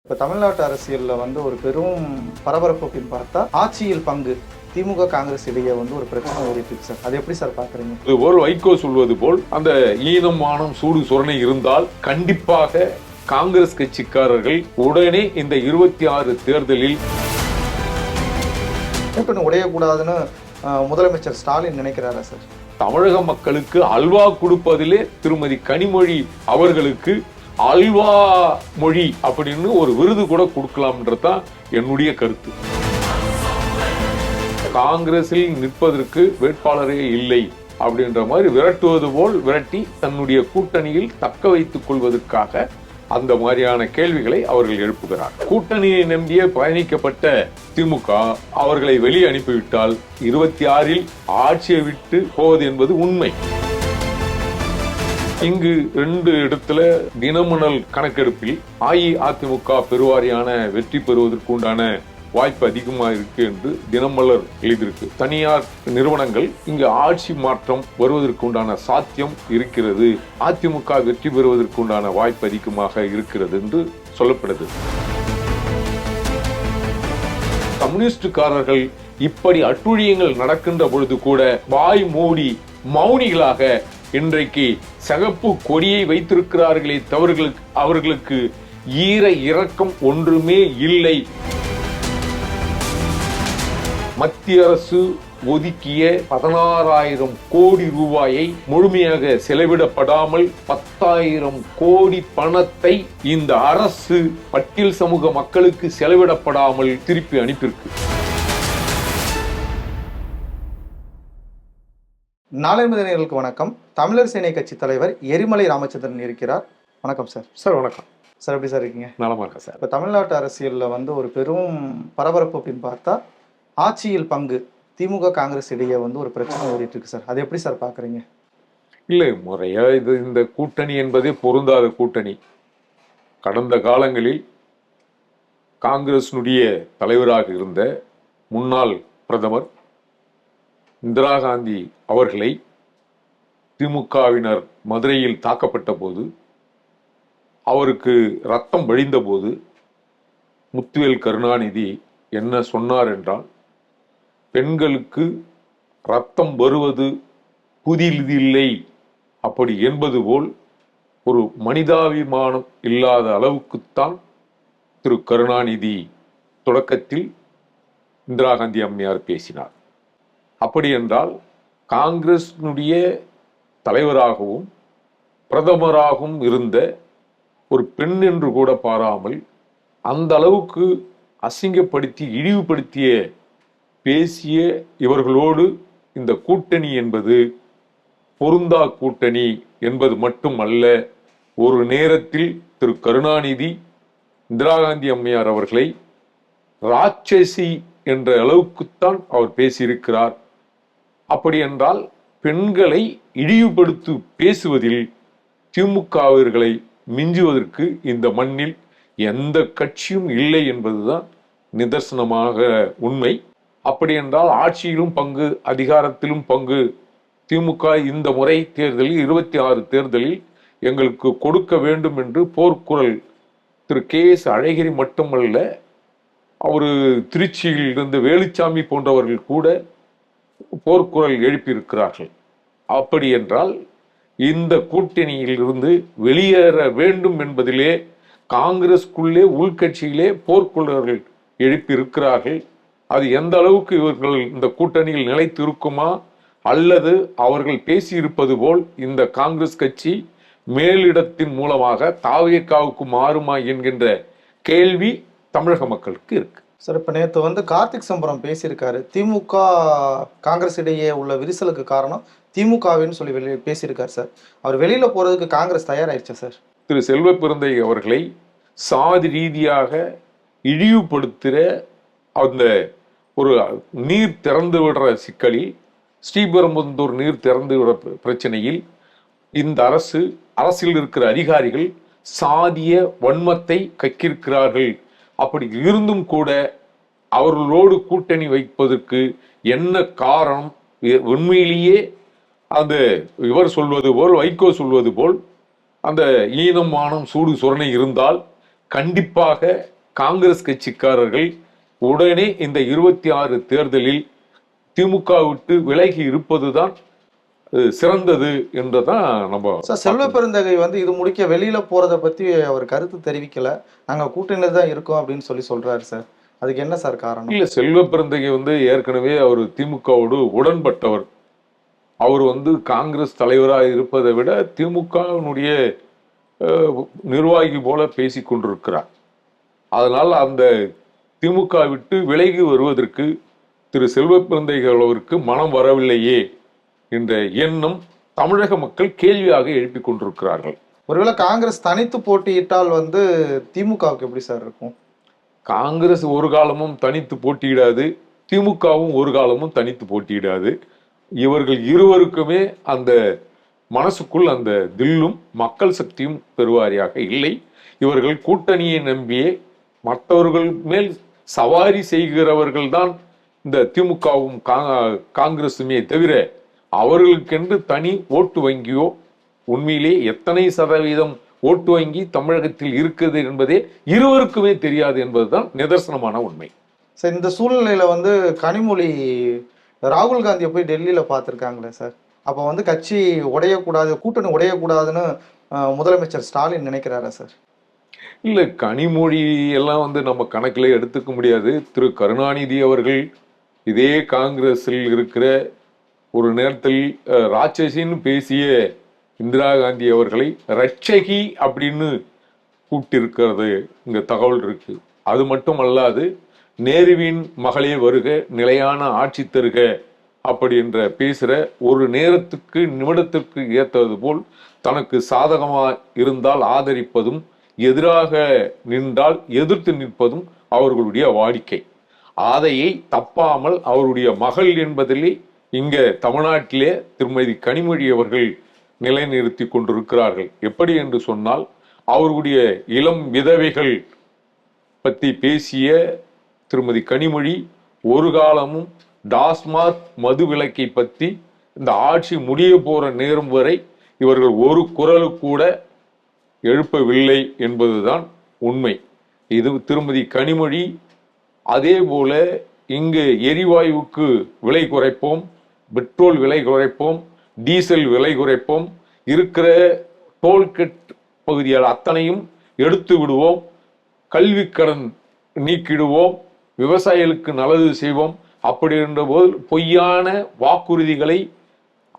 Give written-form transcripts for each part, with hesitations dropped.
இப்போ தமிழ்நாட்டு அரசியலில் ஒரு பெரும் பரபரப்பு அப்படின்னு பார்த்தா ஆட்சியில் பங்கு திமுக காங்கிரஸ் இடையே ஒரு பிரச்சனை ஓடிட்டு இருக்கு சார். அது எப்படி சார் பாக்குறீங்க? இதுபோல் வைகோ சொல்வது போல் அந்த ஈனம் மானம் சூடு சுரணை இருந்தால் கண்டிப்பாக காங்கிரஸ் கட்சிக்காரர்கள் உடனே இந்த 26 தேர்தலில் கூட்டணி உடையக்கூடாதுன்னு முதலமைச்சர் ஸ்டாலின் நினைக்கிறாரா சார்? தமிழக மக்களுக்கு அல்வா கொடுப்பதிலே திருமதி கனிமொழி அவர்களுக்கு அல்வா மொழி அப்படின்னு ஒரு விருது கூட கொடுக்கலாம்ன்றதுதான் என்னுடைய கருத்து. காங்கிரஸில் நிற்பதற்கு வேட்பாளரே இல்லை அப்படின்ற மாதிரி விரட்டுவது போல் விரட்டி தன்னுடைய கூட்டணியில் தக்க வைத்துக் கொள்வதற்காக அந்த மாதிரியான கேள்விகளை அவர்கள் எழுப்புகிறார். கூட்டணியை நம்பிய பயணிக்கப்பட்ட திமுக அவர்களை வெளியே அனுப்பிவிட்டால் 26 ஆட்சியை விட்டு போவது என்பது உண்மை. இங்கு 2 இடத்துல தினமணல் கணக்கெடுப்பில் அஇஅதிமுக பெருவாரியான வெற்றி பெறுவதற்கு உண்டான வாய்ப்பு அதிகமாக இருக்கு என்று தினமலர் எழுதியிருக்கு. தனியார் நிறுவனங்கள் இங்கு ஆட்சி மாற்றம் வருவதற்கு உண்டான சாத்தியம் இருக்கிறது, அதிமுக வெற்றி பெறுவதற்கு உண்டான வாய்ப்பு அதிகமாக இருக்கிறது என்று சொல்லப்படுது. கம்யூனிஸ்டுக்காரர்கள் இப்படி அட்டுழியங்கள் நடக்கின்ற பொழுது கூட வாய் மூடி மௌனிகளாக இன்றைக்கு சிகப்பு கொடியை வைத்திருக்கிறார்களே தவிர அவர்களுக்கு ஈர இரக்கம் ஒன்றுமே இல்லை. மத்திய அரசு ஒதுக்கிய 16,000 கோடி ரூபாயை முழுமையாக செலவிடப்படாமல் 10,000 கோடி பணத்தை இந்த அரசு பட்டியல் சமூக மக்களுக்கு செலவிடப்படாமல் திருப்பி அனுப்பியிருக்கு. நாளைமதினர்களுக்கு வணக்கம். தமிழர் சேனை கட்சி தலைவர் எரிமலை ராமச்சந்திரன் இருக்கிறார். வணக்கம் சார். சார் வணக்கம் சார். எப்படி சார் இருக்கீங்க? நலமா இருக்கேன் சார். இப்போ தமிழ்நாட்டு அரசியலில் ஒரு பெரும் பரபரப்பு அப்படின்னு பார்த்தா ஆட்சியில் பங்கு திமுக காங்கிரஸ் இடையே ஒரு பிரச்சனை ஓடிட்டு இருக்கு சார். அது எப்படி சார் பாக்குறீங்க? இல்லை, முறையா இந்த கூட்டணி என்பதே பொருந்தாத கூட்டணி. கடந்த காலங்களில் காங்கிரசினுடைய தலைவராக இருந்த முன்னாள் பிரதமர் இந்திரா காந்தி அவர்களை திமுகவினர் மதுரையில் தாக்கப்பட்ட போது, அவருக்கு ரத்தம் வழிந்த போது முத்துவேல் கருணாநிதி என்ன சொன்னார் என்றால், பெண்களுக்கு ரத்தம் வருவது புதிதில்லை அப்படி என்பது போல் ஒரு மனிதாபிமானம் இல்லாத அளவுக்குத்தான் திரு கருணாநிதி தொடக்கத்தில் இந்திரா காந்தி அம்மையார் பேசினார். அப்படி என்றால் காங்கிரசினுடைய தலைவராகவும் பிரதமராகவும் இருந்த ஒரு பெண் என்று கூட பாராமல் அந்த அளவுக்கு அசிங்கப்படுத்தி இழிவுபடுத்திய பேசிய இவர்களோடு இந்த கூட்டணி என்பது பொருந்தா கூட்டணி என்பது மட்டுமல்ல. ஒரு நேரத்தில் திரு கருணாநிதி இந்திரா காந்தி அம்மையார் அவர்களை ராட்சசி என்ற அளவுக்குத்தான் அவர் பேசியிருக்கிறார். அப்படி என்றால் பெண்களை இழிவுபடுத்தி பேசுவதில் திமுகவினர்களை மிஞ்சுவதற்கு இந்த மண்ணில் எந்த கட்சியும் இல்லை என்பதுதான் நிதர்சனமாக உண்மை. அப்படி என்றால் ஆட்சியிலும் பங்கு, அதிகாரத்திலும் பங்கு திமுக இந்த முறை தேர்தலில் 26 தேர்தலில் எங்களுக்கு கொடுக்க வேண்டும் என்று போர்க்குரல் திரு KS அழகிரி மட்டுமல்ல, அவரு திருச்சியில் இருந்து வேலுச்சாமி போன்றவர்கள் கூட போர்க்குரல் எழுப்பியிருக்கிறார்கள். அப்படி என்றால் இந்த கூட்டணியில் இருந்து வெளியேற வேண்டும் என்பதிலே காங்கிரஸ்குள்ளே உள்கட்சியிலே போர்க்குரல்கள் எழுப்பியிருக்கிறார்கள். அது எந்த அளவுக்கு இவர்கள் இந்த கூட்டணியில் நிலைத்து இருக்குமா, அல்லது அவர்கள் பேசியிருப்பது போல் இந்த காங்கிரஸ் கட்சி மேலிடத்தின் மூலமாக தாவேகாவுக்கு மாறுமா என்கின்ற கேள்வி தமிழக மக்களுக்கு இருக்கு சார். இப்போ நேற்று கார்த்திக் சம்பரம் பேசியிருக்காரு. திமுக காங்கிரஸ் இடையே உள்ள விரிசலுக்கு காரணம் திமுகவின்னு சொல்லி பேசியிருக்காரு சார். அவர் வெளியில போறதுக்கு காங்கிரஸ் தயாராயிருச்சா சார்? திரு செல்வ பிறந்தை அவர்களை சாதி ரீதியாக இழிவுபடுத்துகிற அந்த ஒரு நீர் திறந்து விடுற சிக்கலில், ஸ்ரீபெரும்புதூர் நீர் திறந்து விடுற பிரச்சனையில் இந்த அரசில் இருக்கிற அதிகாரிகள் சாதிய வன்மத்தை கக்கியிருக்கிறார்கள். அப்படி இருந்தும் கூட அவர்களோடு கூட்டணி வைப்பதற்கு என்ன காரணம்? உண்மையிலேயே அந்த இவர் சொல்வது போல், வைகோ சொல்வது போல் அந்த ஈனம் மானம் சூடு சுரணை இருந்தால் கண்டிப்பாக காங்கிரஸ் கட்சிக்காரர்கள் உடனே இந்த 26 தேர்தலில் திமுக விட்டு விலகி இருப்பதுதான் சிறந்தது என்றுதான் நம்ம சார். செல்வ பெருந்தகை வந்து இது முடிக்க வெளியில போறத பத்தி அவர் கருத்து தெரிவிக்கல, நாங்க கூட்டணியில தான் இருக்கோம் அப்படின்னு சொல்றாரு சார். அதுக்கு என்ன சார் காரணம்? இல்ல, செல்வ பெருந்தகை ஏற்கனவே அவர் திமுகவோடு உடன்பட்டவர். அவர் காங்கிரஸ் தலைவராக இருப்பதை விட திமுகவினுடைய நிர்வாகி போல பேசிக் கொண்டிருக்கிறார். அதனால் அந்த திமுக விட்டு விலகி வருவதற்கு திரு செல்வ பெருந்தகை அவருக்கு மனம் வரவில்லையே என்ற எண்ணம் தமிழக மக்கள் கேள்வியாக எழுப்பிக் கொண்டிருக்கிறார்கள். ஒருவேளை காங்கிரஸ் தனித்து போட்டியிட்டால் திமுகவுக்கு எப்படி சார் இருக்கும்? காங்கிரஸ் ஒரு காலமும் தனித்து போட்டியிடாது, திமுகவும் ஒரு காலமும் தனித்து போட்டியிடாது. இவர்கள் இருவருக்குமே அந்த மனசுக்குள் அந்த தில்லும் மக்கள் சக்தியும் பெருவாரியாக இல்லை. இவர்கள் கூட்டணியை நம்பியே மற்றவர்கள் மேல் சவாரி செய்கிறவர்கள் தான் இந்த திமுகவும் காங்கிரசுமே தவிர அவர்களுக்கென்று தனி ஓட்டு வங்கியோ, உண்மையிலே எத்தனை சதவீதம் ஓட்டு வங்கி தமிழகத்தில் இருக்குது என்பதே இருவருக்குமே தெரியாது என்பதுதான் நிதர்சனமான உண்மை. சார், இந்த சூழ்நிலையில கனிமொழி ராகுல் காந்தியை போய் டெல்லியில பார்த்திருக்காங்களே சார். அப்ப கட்சி உடையக்கூடாது, கூட்டணி உடையக்கூடாதுன்னு முதலமைச்சர் ஸ்டாலின் நினைக்கிறாரா சார்? இல்ல, கனிமொழி எல்லாம் நம்ம கணக்கில் எடுத்துக்க முடியாது. திரு கருணாநிதி அவர்கள் இதே காங்கிரஸில் இருக்கிற ஒரு நேரத்தில் ராட்சசின்னு பேசிய இந்திரா காந்தி அவர்களை ரட்சகி அப்படின்னு கூப்பிட்டிருக்கிறது இங்க தகவல் இருக்கு. அது மட்டும் அல்லாது நேருவின் மகளே வருக, நிலையான ஆட்சி தருக அப்படி என்ற பேசுற ஒரு நேரத்துக்கு நிமிடத்திற்கு ஏற்றது போல் தனக்கு சாதகமா இருந்தால் ஆதரிப்பதும், எதிராக நின்றால் எதிர்த்து நிற்பதும் அவர்களுடைய வாடிக்கை. அதையை தப்பாமல் அவருடைய மகள் என்பதிலே இங்க தமிழ்நாட்டிலே திருமதி கனிமொழி அவர்கள் நிலைநிறுத்தி கொண்டிருக்கிறார்கள். எப்படி என்று சொன்னால், அவர்களுடைய இளம் விதவைகள் பற்றி பேசிய திருமதி கனிமொழி ஒரு காலமும் டாஸ்மாக் மது விலக்கை பற்றி இந்த ஆட்சி முடிய போற நேரம் வரை இவர்கள் ஒரு குரல் கூட எழுப்பவில்லை என்பதுதான் உண்மை. இது திருமதி கனிமொழி அதே போல இங்கு எரிவாயுவுக்கு விலை குறைப்போம், பெட்ரோல் விலை குறைப்போம், டீசல் விலை குறைப்போம், இருக்கிற டோல்கேட் பகுதியால் அத்தனையும் எடுத்து விடுவோம், கல்வி கடன் நீக்கிடுவோம், விவசாயிகளுக்கு நல்லது செய்வோம் அப்படி என்ற போது பொய்யான வாக்குறுதிகளை,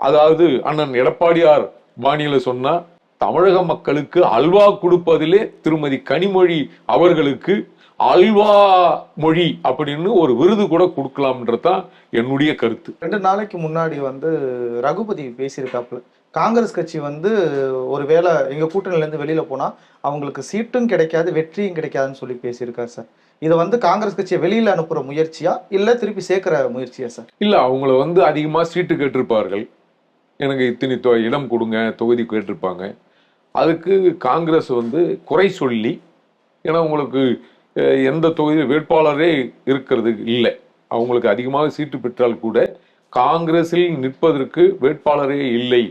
அதாவது அண்ணன் எடப்பாடியார் பாணியில சொன்னா தமிழக மக்களுக்கு அல்வா கொடுப்பதிலே திருமதி கனிமொழி அவர்களுக்கு அல்வா மொழி அப்படின்னு ஒரு விருது கூட கொடுக்கலாம்ன்றதான் என்னுடைய கருத்து. 2 நாளைக்கு முன்னாடி ரகுபதி பேசியிருக்காப்புல, காங்கிரஸ் கட்சி ஒருவேளை எங்க கூட்டணியில இருந்து வெளியில போனா அவங்களுக்கு சீட்டும் கிடைக்காது, வெற்றியும் கிடைக்காதுன்னு சொல்லி பேசியிருக்காரு சார். இது காங்கிரஸ் கட்சியை வெளியில அனுப்புற முயற்சியா இல்ல திருப்பி சேர்க்கிற முயற்சியா சார்? இல்ல, அவங்கள அதிகமா சீட்டு கேட்டிருப்பார்கள், எனக்கு இத்தனை இடம் கொடுங்க, தொகுதி கேட்டிருப்பாங்க. அதுக்கு காங்கிரஸ் குறை சொல்லி, ஏன்னா உங்களுக்கு எந்த தொகுதி வேட்பாளரே இருக்கிறது இல்லை, அவங்களுக்கு அதிகமாக சீட்டு பெற்றால் கூட காங்கிரஸில் நிற்பதற்கு வேட்பாளரே இல்லை,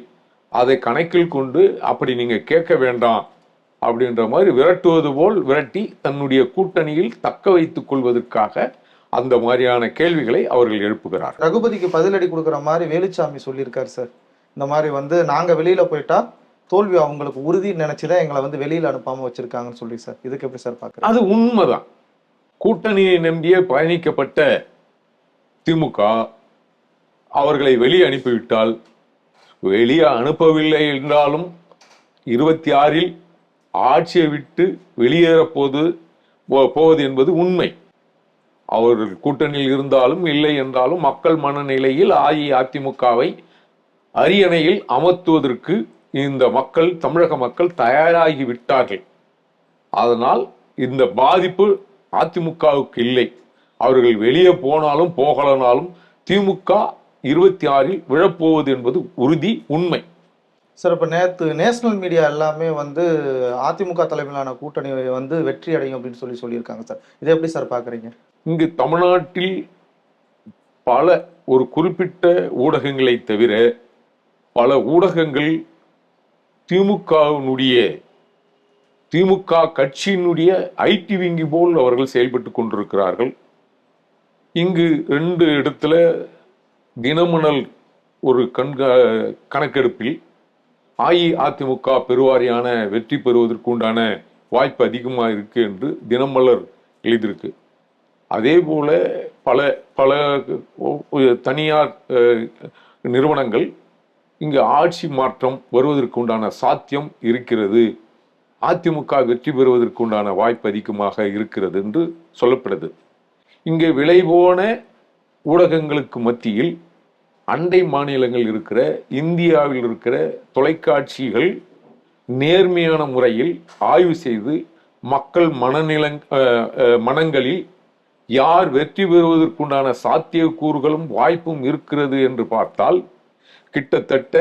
அதை கணக்கில் கொண்டு அப்படி நீங்க கேட்க வேண்டாம் அப்படின்ற மாதிரி விரட்டுவது போல் விரட்டி தன்னுடைய கூட்டணியில் தக்க வைத்துக் கொள்வதற்காக அந்த மாதிரியான கேள்விகளை அவர்கள் எழுப்புகிறார். ரகுபதிக்கு பதிலடி கொடுக்குற மாதிரி வேலுச்சாமி சொல்லியிருக்காரு சார். இந்த மாதிரி நாங்க வெளியில போயிட்டா தோல்வி அவங்களுக்கு உறுதி நினைச்சுதான் எங்களை வெளியில அனுப்பாம வச்சிருக்காங்கன்னு சொல்லி சார். இதுக்கு எப்படி சார் பாக்குறீங்க? அது உண்மைதான். கூட்டணியை நம்பியே பயணிக்கப்பட்ட திமுக அவர்களை வெளியே அனுப்பிவிட்டால், வெளியே அனுப்பவில்லை என்றாலும் 26இல் ஆட்சியை விட்டு வெளியேற போவது என்பது உண்மை. அவர்கள் கூட்டணியில் இருந்தாலும் இல்லை என்றாலும் மக்கள் மனநிலையில் அஇஅதிமுகவை அரியணையில் அமர்த்துவதற்கு இந்த மக்கள், தமிழக மக்கள் தயாராகி விட்டார்கள். அதனால் இந்த பாதிப்பு அதிமுகவுக்கு இல்லை. அவர்கள் வெளியே போனாலும் போகலனாலும் திமுக 26இல் விழப்போவது என்பது உறுதி, உண்மை. சார், இப்ப நேற்று நேஷனல் மீடியா எல்லாமே அதிமுக தலைமையிலான கூட்டணி வெற்றி அடையும் அப்படின்னு சொல்லியிருக்காங்க சார். இதை எப்படி சார் பாக்குறீங்க? இங்கு தமிழ்நாட்டில் பல ஒரு குறிப்பிட்ட ஊடகங்களை தவிர பல ஊடகங்கள் திமுக கட்சியினுடைய ஐடி விங்கி போல் அவர்கள் செயல்பட்டு கொண்டிருக்கிறார்கள். இங்கு 2 இடத்துல தினமணல் ஒரு கணக்கெடுப்பில் அஇஅதிமுக பெருவாரியான வெற்றி பெறுவதற்குண்டான வாய்ப்பு அதிகமாக இருக்கு என்று தினமலர் எழுதியிருக்கு. அதே போல பல பல தனியார் நிறுவனங்கள் இங்கு ஆட்சி மாற்றம் வருவதற்குண்டான சாத்தியம் இருக்கிறது, அதிமுக வெற்றி பெறுவதற்குண்டான வாய்ப்பு அதிகமாக இருக்கிறது என்று சொல்லப்படுது. இங்கே விளைபோன ஊடகங்களுக்கு மத்தியில் அண்டை மாநிலங்கள் இருக்கிற இந்தியாவில் இருக்கிற தொலைக்காட்சிகள் நேர்மையான முறையில் ஆய்வு செய்து மக்கள் மனங்களில் யார் வெற்றி பெறுவதற்குண்டான சாத்தியக்கூறுகளும் வாய்ப்பும் இருக்கிறது என்று பார்த்தால் கிட்டத்தட்ட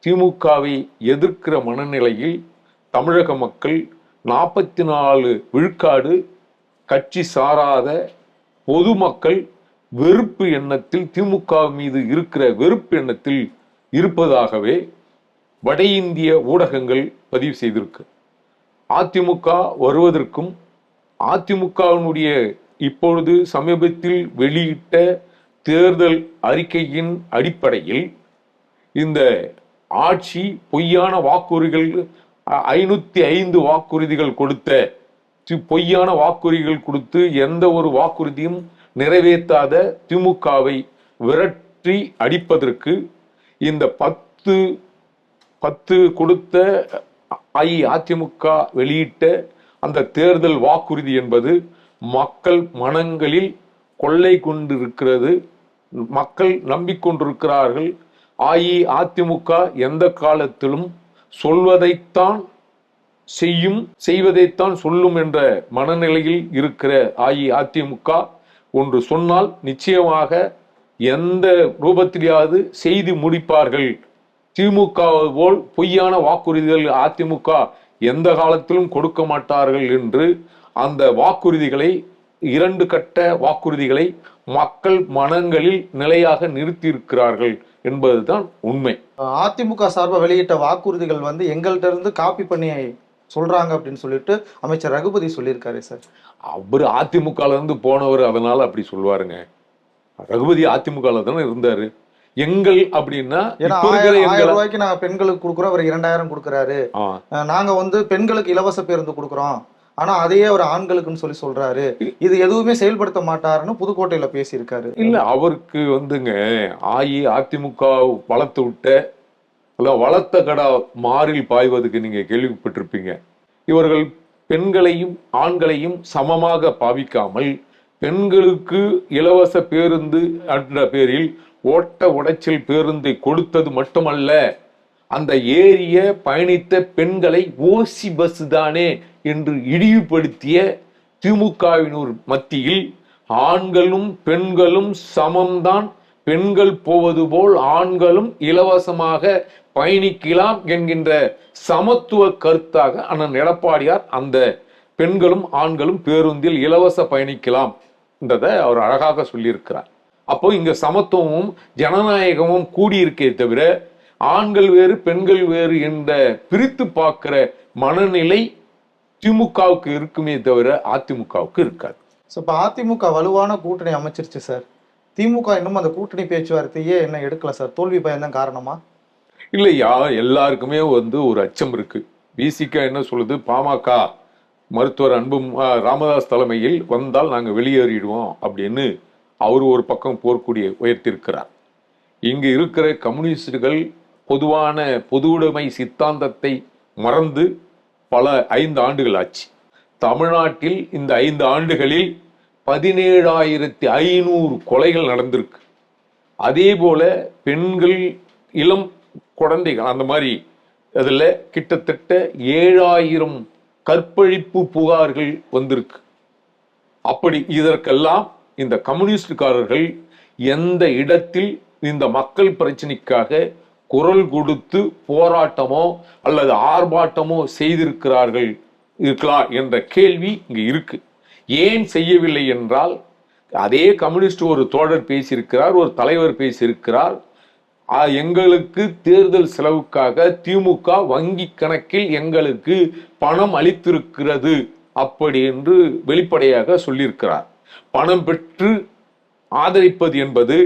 திமுகவை எதிர்க்கிற மனநிலையில் தமிழக மக்கள் 44 விழுக்காடு கட்சி சாராத பொதுமக்கள் வெறுப்பு எண்ணத்தில், திமுக மீது இருக்கிற வெறுப்பு எண்ணத்தில் இருப்பதாகவே வட இந்திய ஊடகங்கள் பதிவு செய்திருக்கு. அதிமுக வருவதற்கும் அதிமுகவினுடைய இப்பொழுது சமீபத்தில் வெளியிட்ட தேர்தல் அறிக்கையின் அடிப்படையில் இந்த ஆட்சி பொய்யான வாக்குறுதிகள் 505 வாக்குறுதிகள் பொய்யான வாக்குறுதிகள் கொடுத்து எந்த ஒரு வாக்குறுதியும் நிறைவேற்றாத திமுகவை விரட்டி அடிப்பதற்கு இந்த 10 கொடுத்த அஇஅதிமுக வெளியிட்ட அந்த தேர்தல் வாக்குறுதி என்பது மக்கள் மனங்களில் கொள்ளை கொண்டிருக்கிறது. மக்கள் நம்பிக்கொண்டிருக்கிறார்கள். அஇஅதிமுக எந்த காலத்திலும் சொல்வதைத்தான் செய்யும், செய்வதைத்தான் சொல்லும் என்ற மனநிலையில் இருக்கிற அஇஅதிமுக ஒன்று சொன்னால் நிச்சயமாக எந்த ரூபத்திலேயாவது செய்து முடிப்பார்கள். திமுக போல் பொய்யான வாக்குறுதிகள் அதிமுக எந்த காலத்திலும் கொடுக்க மாட்டார்கள் என்று அந்த வாக்குறுதிகளை 2 கட்ட வாக்குறுதிகளை மக்கள் மனங்களில் நிலையாக நிறுத்தியிருக்கிறார்கள் என்பதுதான் உண்மை. அதிமுக சார்பாக வெளியிட்ட வாக்குறுதிகள் வந்து எங்கள்கிட்ட இருந்து காப்பி பண்ணி சொல்றாங்க அப்படின்னு சொல்லிட்டு அமைச்சர் ரகுபதி சொல்லியிருக்காரு சார். அவர் அதிமுகல இருந்து போனவர், அதனால அப்படி சொல்லுவாருங்க. ரகுபதி அதிமுகல தானே இருந்தாரு. எங்கள் அப்படின்னா 1000 ரூபாய்க்கு நாங்க பெண்களுக்கு கொடுக்குறோம், அவர் 2000 கொடுக்குறாரு. நாங்க வந்து பெண்களுக்கு இலவச பேருந்து கொடுக்குறோம், ஆனா அதையே அவர் ஆண்களுக்குன்னு சொல்றாரு. இது எதுவுமே செயல்படுத்த மாட்டாருன்னு புதுக்கோட்டையில பேசியிருக்காரு. இல்ல, அவருக்கு வந்துங்க அஇஅதிமுக வளர்த்து விட்ட வளர்த்த கடா மாறில் பாய்வதுக்கு நீங்க கேள்விப்பட்டிருப்பீங்க. இவர்கள் பெண்களையும் ஆண்களையும் சமமாக பாவிக்காமல் பெண்களுக்கு இலவச பேருந்து என்ற பேரில் ஓட்ட உடைச்சல் பேருந்தை கொடுத்தது மட்டுமல்ல, அந்த ஏரிய பயணித்த பெண்களை ஓசி பஸ் தானே என்று இழிவுபடுத்திய திமுகவினர் மத்தியில் ஆண்களும் பெண்களும் சமம்தான், பெண்கள் போவது போல் ஆண்களும் இலவசமாக பயணிக்கலாம் என்கின்ற சமத்துவ கருத்தாக அண்ணன் எடப்பாடியார் அந்த பெண்களும் ஆண்களும் பேருந்தில் இலவச பயணிக்கலாம் என்றதை அவர் அழகாக சொல்லியிருக்கிறார். அப்போ இங்க சமத்துவமும் ஜனநாயகமும் கூடியிருக்கே தவிர ஆண்கள் வேறு பெண்கள் வேறு என்ற பிரித்து பார்க்கிற மனநிலை திமுகவுக்கு இருக்குமே தவிர அதிமுகவுக்கு இருக்காது. இப்ப அதிமுக வலுவான கூட்டணி அமைச்சிருச்சு சார். திமுக இன்னும் அந்த கூட்டணி பேச்சுவார்த்தையே என்ன எடுக்கல சார். தோல்வி பயம்தான் காரணமா? இல்லையா, எல்லாருக்குமே ஒரு அச்சம் இருக்கு. விசிக என்ன சொல்லுது, பாமக மருத்துவர் அன்பு ராமதாஸ் தலைமையில் வந்தால் நாங்க வெளியேறிடுவோம் அப்படின்னு அவர் ஒரு பக்கம் போர்க்குடியை உயர்த்திருக்கிறார். இங்கு இருக்கிற கம்யூனிஸ்டுகள் பொதுவான பொது உடைமை சித்தாந்தத்தை மறந்து பல 5 ஆண்டுகள் ஆச்சு. தமிழ்நாட்டில் இந்த 5 ஆண்டுகளில் 17,500 கொலைகள் நடந்திருக்கு. அதே போல பெண்கள், இளம் குழந்தைகள், அந்த மாதிரி அதுல கிட்டத்தட்ட 7,000 கற்பழிப்பு புகார்கள் வந்திருக்கு. அப்படி இதற்கெல்லாம் இந்த கம்யூனிஸ்டுக்காரர்கள் எந்த இடத்தில் இந்த மக்கள் பிரச்சனைக்காக குரல் கொடுத்து போராட்டமோ அல்லது ஆர்ப்பாட்டமோ செய்திருக்கிறார்கள் இருக்கலாம் என்ற கேள்வி இங்கு இருக்கு. ஏன் செய்யவில்லை என்றால், அதே கம்யூனிஸ்ட் ஒரு தோழர் பேசியிருக்கிறார், ஒரு தலைவர் பேசியிருக்கிறார், எங்களுக்கு தேர்தல் செலவுக்காக திமுக வங்கி கணக்கில் எங்களுக்கு பணம் அளித்திருக்கிறது அப்படி என்று வெளிப்படையாக சொல்லியிருக்கிறார். பணம் பெற்று ஆதரிப்பது என்பது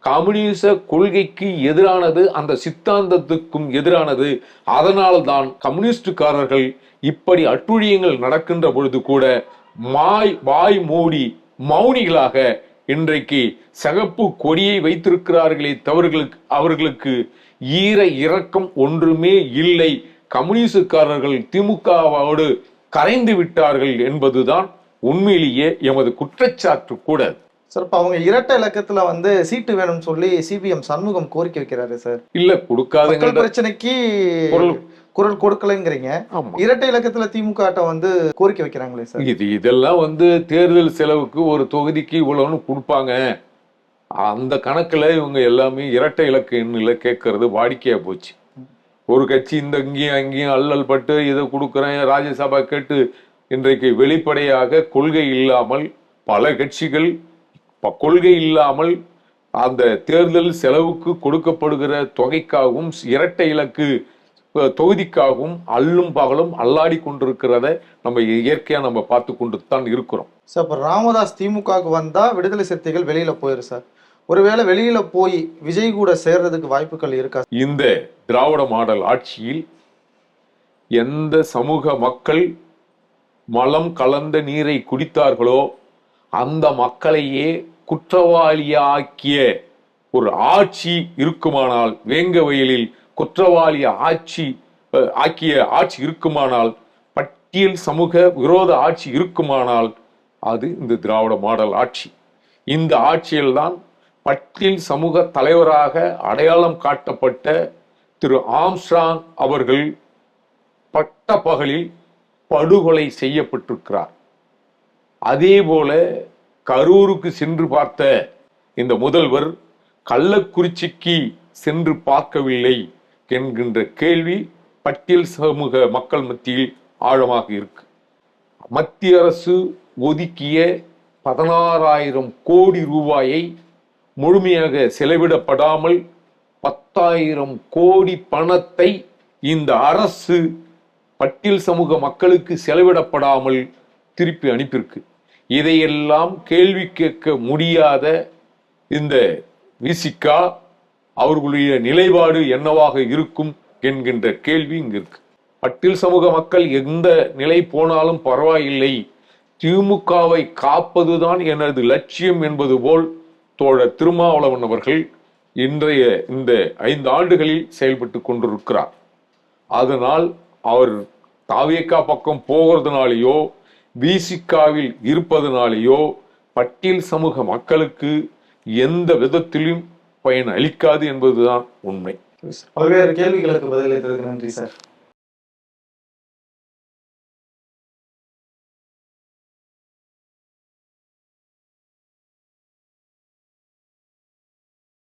கம்யூனிச கொள்கைக்கு எதிரானது, அந்த சித்தாந்தத்துக்கும் எதிரானது. அதனால்தான் கம்யூனிஸ்டுக்காரர்கள் இப்படி அட்டுழியங்கள் நடக்கின்ற பொழுது கூட வாய் மூடி மௌனிகளாக இன்றைக்கு சகப்பு கொடியை வைத்திருக்கிறார்களே தவிர அவர்களுக்கு ஈர இரக்கம் ஒன்றுமே இல்லை. கம்யூனிஸ்டுக்காரர்கள் திமுகவோடு கரைந்து விட்டார்கள் என்பதுதான் உண்மையிலேயே எமது குற்றச்சாட்டு கூட. சார், இப்ப அவங்க இரட்டை இலக்கத்துல வந்து சீட்டு வேணும்னு சொல்லி சிபிஎம் சண்முகம் கோரிக்கை வைக்கிறாரு சார். இல்ல கொடுக்காத பிரச்சனைக்கு குரல் கொடுக்கலைங்கிறீங்க. இரட்டை இலக்கத்துல திமுக வந்து கோரிக்கை வைக்கிறாங்களே சார். இதெல்லாம் வந்து தேர்தல் செலவுக்கு ஒரு தொகுதிக்கு இவ்வளவுன்னு கொடுப்பாங்க, அந்த கணக்குல இவங்க எல்லாமே இரட்டை இலக்க எண்ணில கேட்கறது வாடிக்கையா போச்சு. ஒரு கட்சி இந்த இங்கேயும் அங்கேயும் அல்லல் பட்டு இதை கொடுக்குறேன் ராஜ்யசபா கேட்டு இன்றைக்கு வெளிப்படையாக கொள்கை இல்லாமல் பல கட்சிகள் கொள்கை இல்லாமல் அந்த தேர்தல் செலவுக்கு கொடுக்கப்படுகிற தொகைக்காகவும் இரட்டை இலக்கு தொகுதிக்காகவும் அல்லும் பகலும் அல்லாடி கொண்டிருக்கிறத நம்ம இயற்கையா நம்ம பார்த்து கொண்டு தான் இருக்கிறோம். சார், இப்ப ராமதாஸ் திமுகவுக்கு வந்தா விடுதலை சிறுத்தைகள் வெளியில போயிரு சார். ஒருவேளை வெளியில போய் விஜய் கூட சேர்றதுக்கு வாய்ப்புகள் இருக்கா? இந்த திராவிட மாடல் ஆட்சியில் எந்த சமூக மக்கள் மலம் கலந்த நீரை குடித்தார்களோ அந்த மக்களையே குற்றவாளியாக்கிய ஒரு ஆட்சி இருக்குமானால், வேங்க வயலில் குற்றவாளி ஆக்கிய ஆட்சி இருக்குமானால், பட்டியல் சமூக விரோத ஆட்சி இருக்குமானால் அது இந்த திராவிட மாடல் ஆட்சி. இந்த ஆட்சியில்தான் பட்டியல் சமூக தலைவராக அடையாளம் காட்டப்பட்ட திரு ஆம்ஸ்ட்ராங் அவர்கள் பட்ட பகலில் படுகொலை செய்யப்பட்டிருக்கிறார். அதே போல கரூருக்கு சென்று பார்த்த இந்த முதல்வர் கள்ளக்குறிச்சிக்கு சென்று பார்க்கவில்லை என்கின்ற கேள்வி பட்டியல் சமூக மக்கள் மத்தியில் ஆழமாக இருக்கு. மத்திய அரசு ஒதுக்கிய 16,000 கோடி ரூபாயை முழுமையாக செலவிடப்படாமல் 10,000 கோடி பணத்தை இந்த அரசு பட்டியல் சமூக மக்களுக்கு செலவிடப்படாமல் திருப்பி அனுப்பியிருக்கு. இதையெல்லாம் கேள்வி கேட்க முடியாத இந்த விசிகா அவர்களுடைய நிலைப்பாடு என்னவாக இருக்கும் என்கின்ற கேள்வி இங்கு இருக்கு. பட்டியல் சமூக மக்கள் எந்த நிலை போனாலும் பரவாயில்லை, திமுகவை காப்பதுதான் எனது லட்சியம் என்பது போல் தோழர் திருமாவளவன் அவர்கள் இன்றைய இந்த 5 ஆண்டுகளில் செயல்பட்டு கொண்டிருக்கிறார். அதனால் அவர் தாவேகா பக்கம் போகிறதுனாலேயோ விசிகாவில் இருப்பதனாலேயோ பட்டியல் சமூக மக்களுக்கு எந்த விதத்திலும் பயன் அளிக்காது என்பதுதான் உண்மை. பல்வேறு கேள்விகளுக்கு பதிலளித்ததற்கு நன்றி சார்.